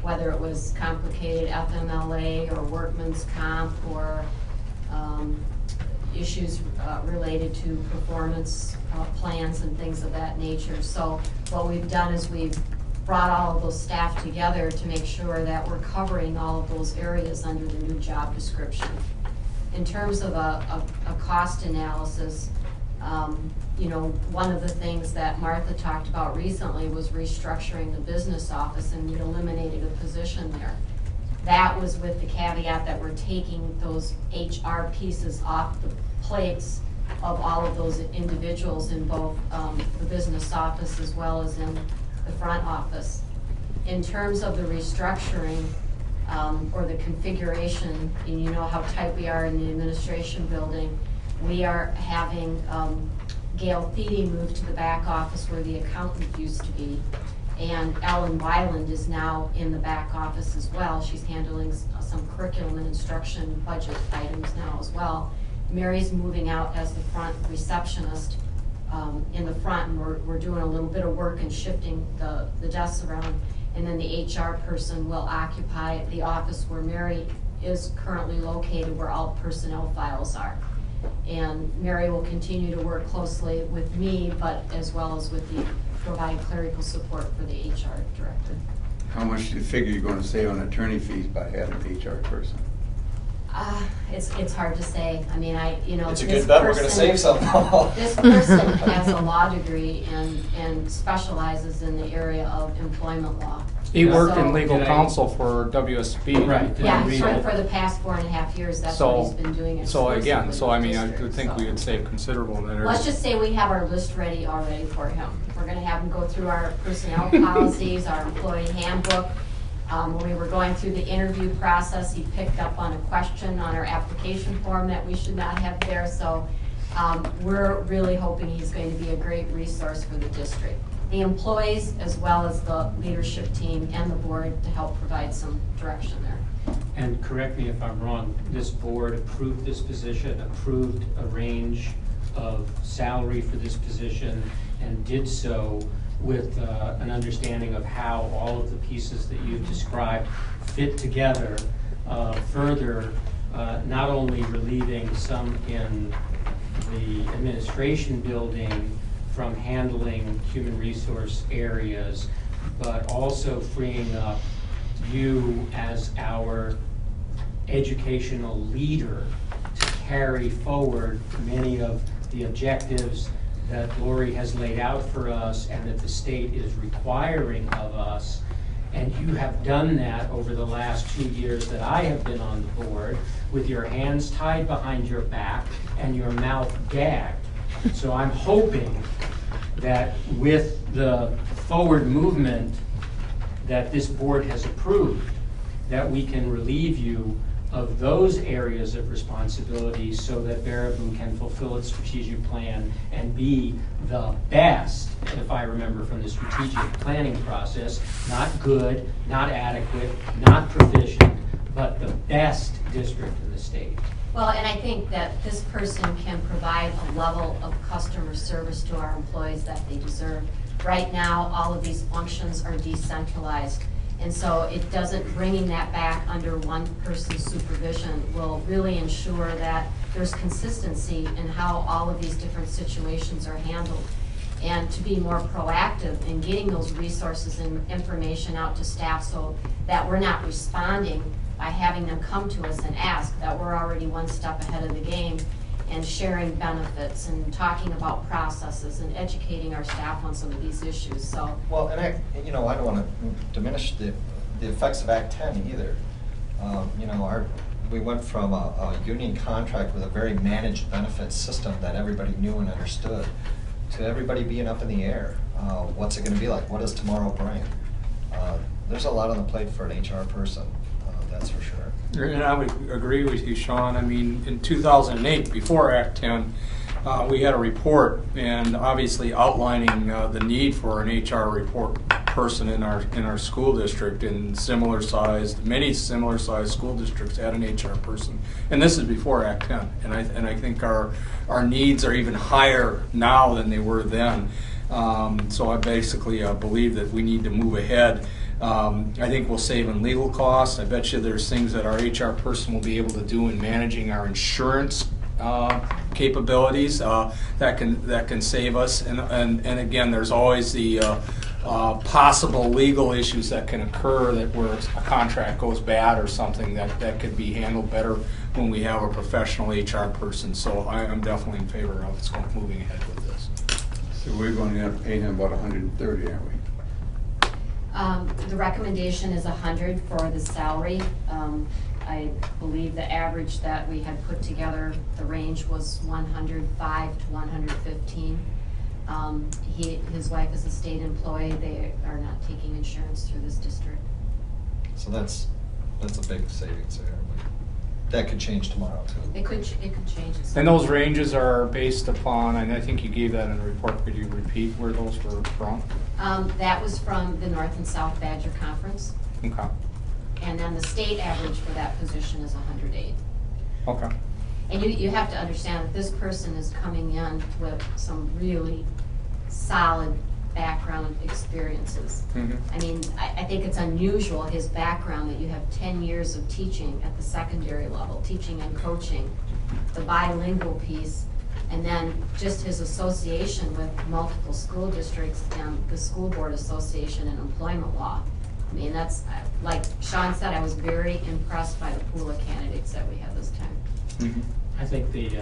whether it was complicated FMLA or workman's comp or issues related to performance plans and things of that nature. So what we've done is we've brought all of those staff together to make sure that we're covering all of those areas under the new job description. In terms of a cost analysis, one of the things that Martha talked about recently was restructuring the business office, and we eliminated a position there. That was with the caveat that we're taking those HR pieces off the plates of all of those individuals in both the business office as well as in the front office. In terms of the restructuring or the configuration, and you know how tight we are in the administration building, we are having Gail Thiede move to the back office where the accountant used to be. And Ellen Weiland is now in the back office as well. She's handling some curriculum and instruction budget items now as well. Mary's moving out as the front receptionist in the front, and we're doing a little bit of work and shifting the desks around. And then the HR person will occupy the office where Mary is currently located, where all personnel files are. And Mary will continue to work closely with me, but as well as with provide clerical support for the HR director. How much do you figure you're going to save on attorney fees by having the HR person? It's hard to say. I mean, it's a good bet we're going to save some. This person has a law degree and specializes in the area of employment law. He worked in legal counsel for WSB. Right. Yeah, for the past 4.5 years, that's what he's been doing. So again, I mean, I would think we would save considerable in that area. Let's just say we have our list ready already for him. We're going to have him go through our personnel policies, our employee handbook. When we were going through the interview process, he picked up on a question on our application form that we should not have there. So we're really hoping he's going to be a great resource for the district, the employees, as well as the leadership team and the board to help provide some direction there. And correct me if I'm wrong, this board approved this position, approved a range of salary for this position, and did so with an understanding of how all of the pieces that you've described fit together, further not only relieving some in the administration building from handling human resource areas, but also freeing up you as our educational leader to carry forward many of the objectives that Lori has laid out for us and that the state is requiring of us. And you have done that over the last 2 years that I have been on the board, with your hands tied behind your back and your mouth gagged. So I'm hoping that with the forward movement that this board has approved, that we can relieve you of those areas of responsibility so that Baraboo can fulfill its strategic plan and be the best, if I remember from the strategic planning process, not good, not adequate, not proficient, but the best district in the state. Well, and I think that this person can provide a level of customer service to our employees that they deserve. Right now, all of these functions are decentralized. And so it doesn't, bringing that back under one person's supervision will really ensure that there's consistency in how all of these different situations are handled. And to be more proactive in getting those resources and information out to staff so that we're not responding by having them come to us and ask, that we're already one step ahead of the game and sharing benefits and talking about processes and educating our staff on some of these issues. So, well, and I don't want to diminish the effects of Act 10 either. We went from a union contract with a very managed benefits system that everybody knew and understood to everybody being up in the air. What's it going to be like? What does tomorrow bring? There's a lot on the plate for an HR person, that's for sure. And I would agree with you, Sean. I mean, in 2008, before Act 10, we had a report, and obviously outlining the need for an HR report person in our school district. In many similar sized school districts had an HR person, and this is before Act 10. And I think our needs are even higher now than they were then. So I basically believe that we need to move ahead. I think we'll save in legal costs. I bet you there's things that our HR person will be able to do in managing our insurance capabilities that can save us. And again, there's always the possible legal issues that can occur where a contract goes bad or something that could be handled better when we have a professional HR person. So I'm definitely in favor of moving ahead with this. So we're going to have to pay him about 130, aren't we? the recommendation is 100 for the salary. I believe the average that we had put together, the range was 105 to 115. His wife is a state employee. They are not taking insurance through this district. So that's a big savings there. That could change tomorrow too. It could change. And those ranges are based upon, and I think you gave that in the report. Could you repeat where those were from? That was from the North and South Badger Conference. Okay. And then the state average for that position is 108. Okay. And you have to understand that this person is coming in with some really solid background experiences. Mm-hmm. I mean, I think it's unusual, his background, that you have 10 years of teaching at the secondary level, teaching and coaching, the bilingual piece, and then just his association with multiple school districts and the School Board Association and employment law. I mean, that's, like Sean said, I was very impressed by the pool of candidates that we had this time. Mm-hmm. I think the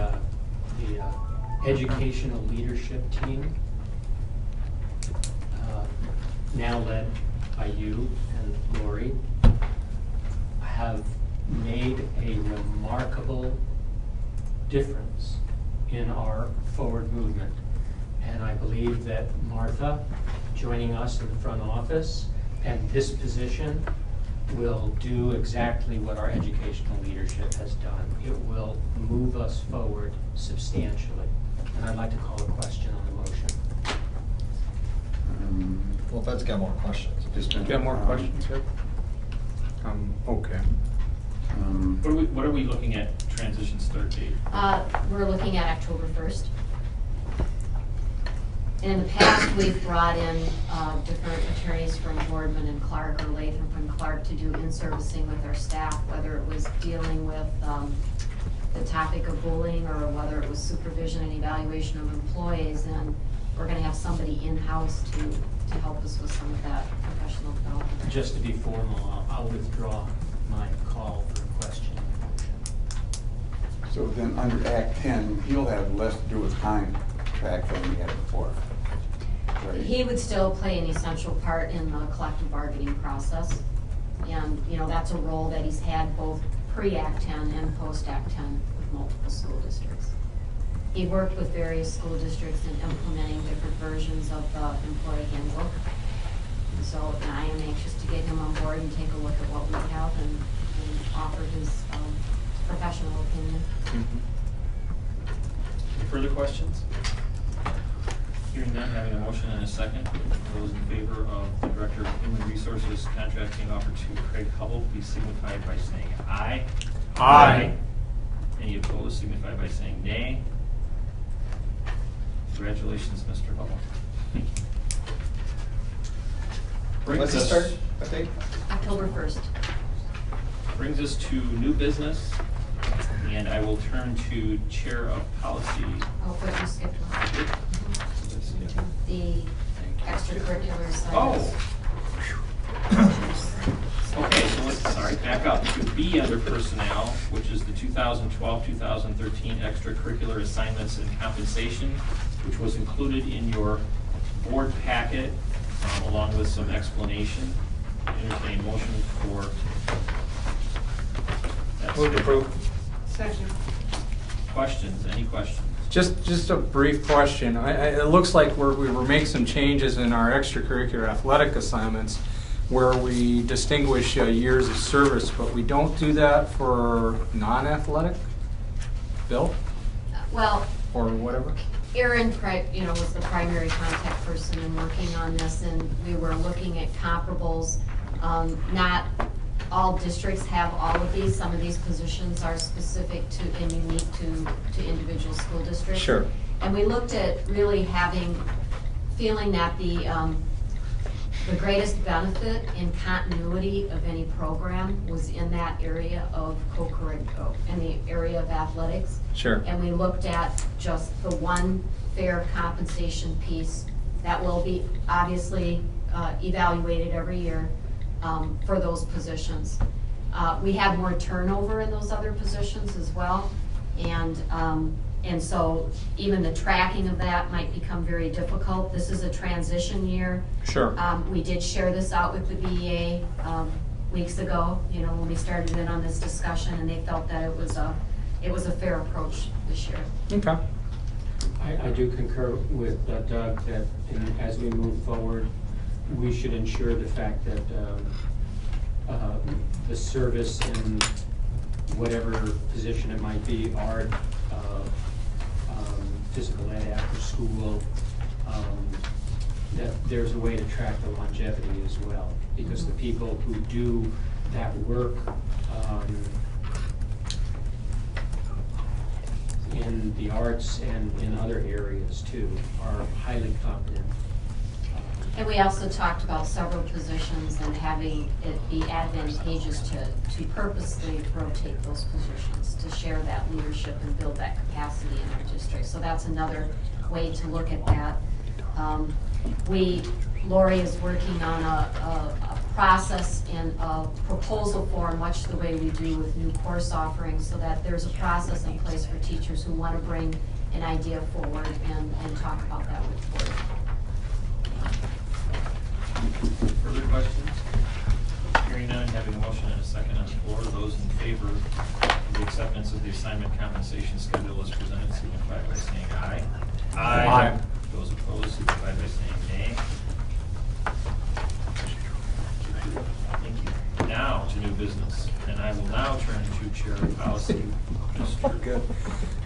educational leadership team, now led by you and Lori, have made a remarkable difference in our forward movement. And I believe that Martha, joining us in the front office, and this position will do exactly what our educational leadership has done. It will move us forward substantially. And I'd like to call a question on the motion. Well, Bed's got more questions. Got more questions here? Okay. What are we looking at transition start date? We're looking at October 1st. And in the past, we've brought in different attorneys from Boardman and Clark or Latham from Clark to do in-servicing with our staff, whether it was dealing with the topic of bullying or whether it was supervision and evaluation of employees. And we're going to have somebody in-house to help us with some of that professional development. Just to be formal, I'll withdraw my call for a question on the motion. So then under Act 10, he'll have less to do with contract than we had before. Right? He would still play an essential part in the collective bargaining process. And, you know, that's a role that he's had both pre-Act 10 and post-Act 10 with multiple school districts. he worked with various school districts in implementing different versions of the employee handbook. And so, and I am anxious to get him on board and take a look at what we have and offer his professional opinion. Any further questions? Hearing none, having a motion and a second, those in favor of the Director of Human Resources contracting offer to Craig Hubble, please signify by saying aye. Aye. Any opposed, signify by saying nay. Congratulations, Mr. Hubble. Thank you. When's it start? What date? October 1st. Brings us to new business, and I will turn to Chair of Policy. Oh, but you skipped one. The extracurricular side. Oh. Okay, so let's, sorry, back up to B under Personnel, which is the 2012-2013 extracurricular assignments and compensation, which was included in your board packet, along with some explanation. Entertain motion for that. Move to approve. Second. Questions, any questions? Just a brief question. It looks like we were making some changes in our extracurricular athletic assignments where we distinguish years of service, but we don't do that for non-athletic? Bill? Well, Or whatever? Erin, was the primary contact person in working on this, and we were looking at comparables. Not all districts have all of these. Some of these positions are specific to and unique to individual school districts. Sure. And we looked at really feeling that the greatest benefit in continuity of any program was in that area of in the area of athletics. Sure. And we looked at just the one fair compensation piece that will be obviously evaluated every year for those positions. We had more turnover in those other positions as well, and so even the tracking of that might become very difficult. This is a transition year. Sure. We did share this out with the BEA weeks ago, when we started in on this discussion, and they felt that it was a fair approach this year. Okay. I do concur with Doug that as we move forward, we should ensure the fact that the service in whatever position it might be, art, physical ed after school, that there's a way to track the longevity as well. Because the people who do that work in the arts and in other areas too are highly competent. And we also talked about several positions and having it be advantageous to purposely rotate those positions, to share that leadership and build that capacity in our district. So that's another way to look at that. Lori is working on a process in a proposal form, much the way we do with new course offerings, so that there's a process in place for teachers who want to bring an idea forward and talk about that with the board. Further questions? Hearing none, having a motion and a second on the floor, those in favor of the acceptance of the assignment compensation schedule as presented signify by saying aye. Aye. Those opposed signify by saying nay. Thank you. Now to new business, and I will now turn to Chair of Policy, Mr. Good.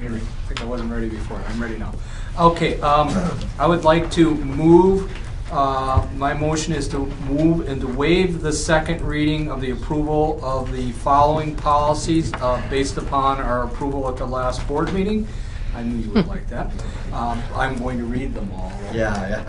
I think I wasn't ready before. I'm ready now. Okay, I would like to move, my motion is to move and to waive the second reading of the approval of the following policies based upon our approval at the last board meeting. I knew you would like that. I'm going to read them all. Yeah.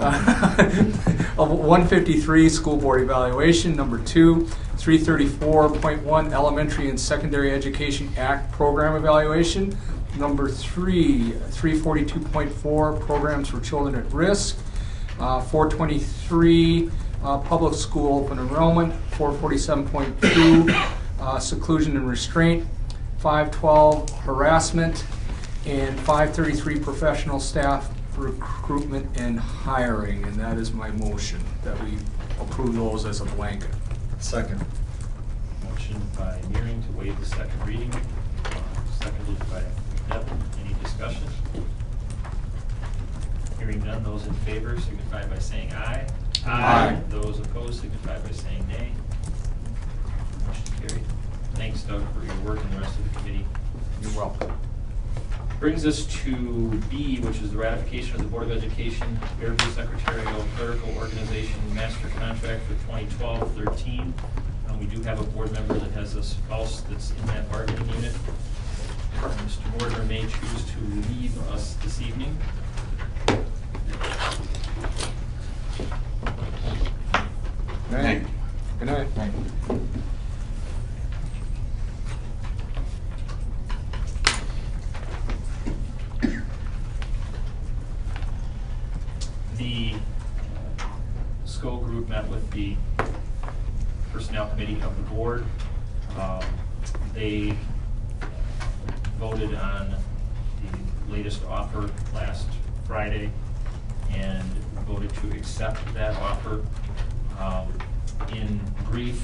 153, school board evaluation. Number 2, 334.1, elementary and secondary education act program evaluation. Number 3, 342.4, programs for children at risk. 423, public school open enrollment. 447.2, seclusion and restraint. 512, harassment. And 533, professional staff recruitment and hiring. And that is my motion, that we approve those as a blanket. Second. Motion by Nearing to waive the second reading, seconded by Devlin. Any discussion? Hearing none, those in favor signify by saying aye. Aye. Those opposed signify by saying nay. Motion carried. Thanks, Doug, for your work and the rest of the committee. You're welcome. Brings us to B, which is the ratification of the Board of Education Fairview Secretarial Clerical Organization Master Contract for 2012-13. We do have a board member that has a spouse that's in that bargaining unit. Mr. Mortimer may choose to leave us this evening. Good night. Good night. The SCO group met with the Personnel Committee of the board. They voted on the latest offer last Friday and voted to accept that offer. In brief,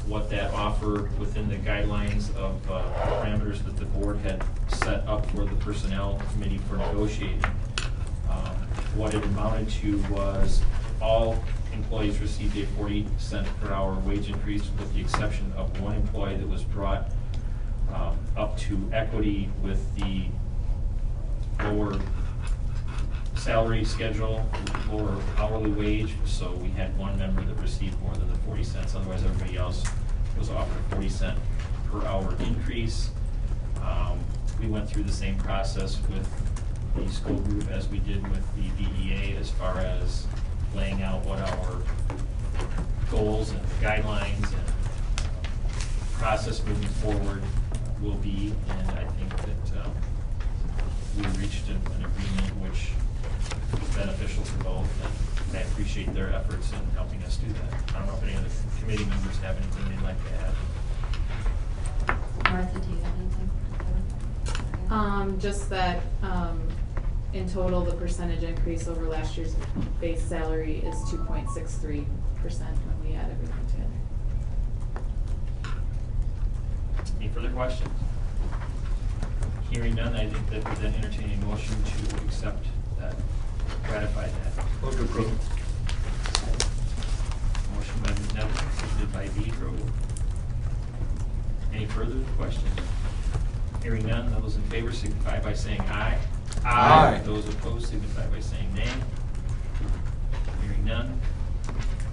what that offer within the guidelines of parameters that the board had set up for the Personnel Committee for negotiating. What it amounted to was all employees received a 40-cent per hour wage increase, with the exception of one employee that was brought up to equity with the lower salary schedule, lower hourly wage. So we had one member that received more than the 40 cents. Otherwise, everybody else was offered a 40-cent per hour increase. We went through the same process with the school group as we did with the BEA, as far as laying out what our goals and guidelines and process moving forward will be. And I think that we reached an agreement which is beneficial for both, and I appreciate their efforts in helping us do that. I don't know if any other committee members have anything they'd like to add. Martha, do you have anything? Just that, in total, the percentage increase over last year's base salary is 2.63% when we add everything together. Any further questions? Hearing none, I think that we then entertain a motion to accept that, ratify that. Move to approve. Motion by Ms. Neville, seconded by Vedro. Any further questions? Hearing none, those in favor signify by saying aye. Aye. Those opposed signify by saying nay. Hearing none,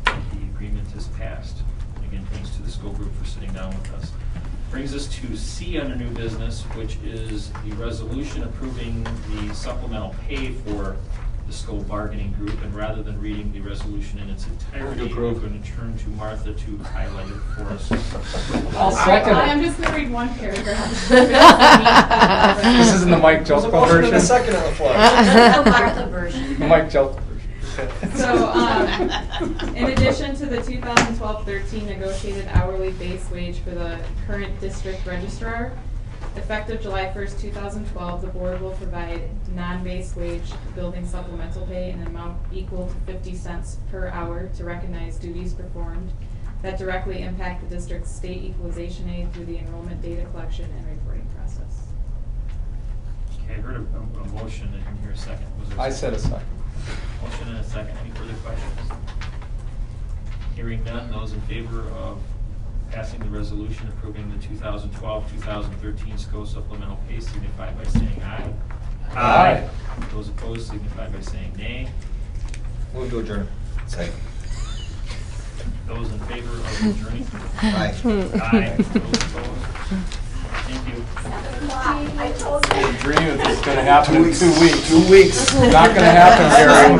the agreement is passed. And again, thanks to the school group for sitting down with us. Brings us to C under new business, which is the resolution approving the supplemental pay for the school bargaining group. And rather than reading the resolution in its entirety, we're going to turn to Martha to highlight it for us. I'll second I'm it. just going to read one paragraph. This isn't the Mike There's a Jelko motion and a version? second on the floor. The Martha version. The Mike Jelko version. So, in addition to the 2012-13 negotiated hourly base wage for the current district registrar, effective July 1st, 2012, the board will provide non-base wage building supplemental pay in an amount equal to 50 cents per hour to recognize duties performed that directly impact the district's state equalization aid through the enrollment data collection and reporting process. Okay, I heard a motion. I didn't hear a second. Was there I said a second. Motion and a second. Any further questions? Hearing none, those in favor of passing the resolution approving the 2012-2013 SCO supplemental pay signify by saying aye. Aye. Those opposed signify by saying nay. Move to adjourn. Second. Those in favor of adjourning? Aye. Aye. Those opposed? Thank you. Dream if it's going to happen in 2 weeks. 2 weeks. Not going to happen, Gary.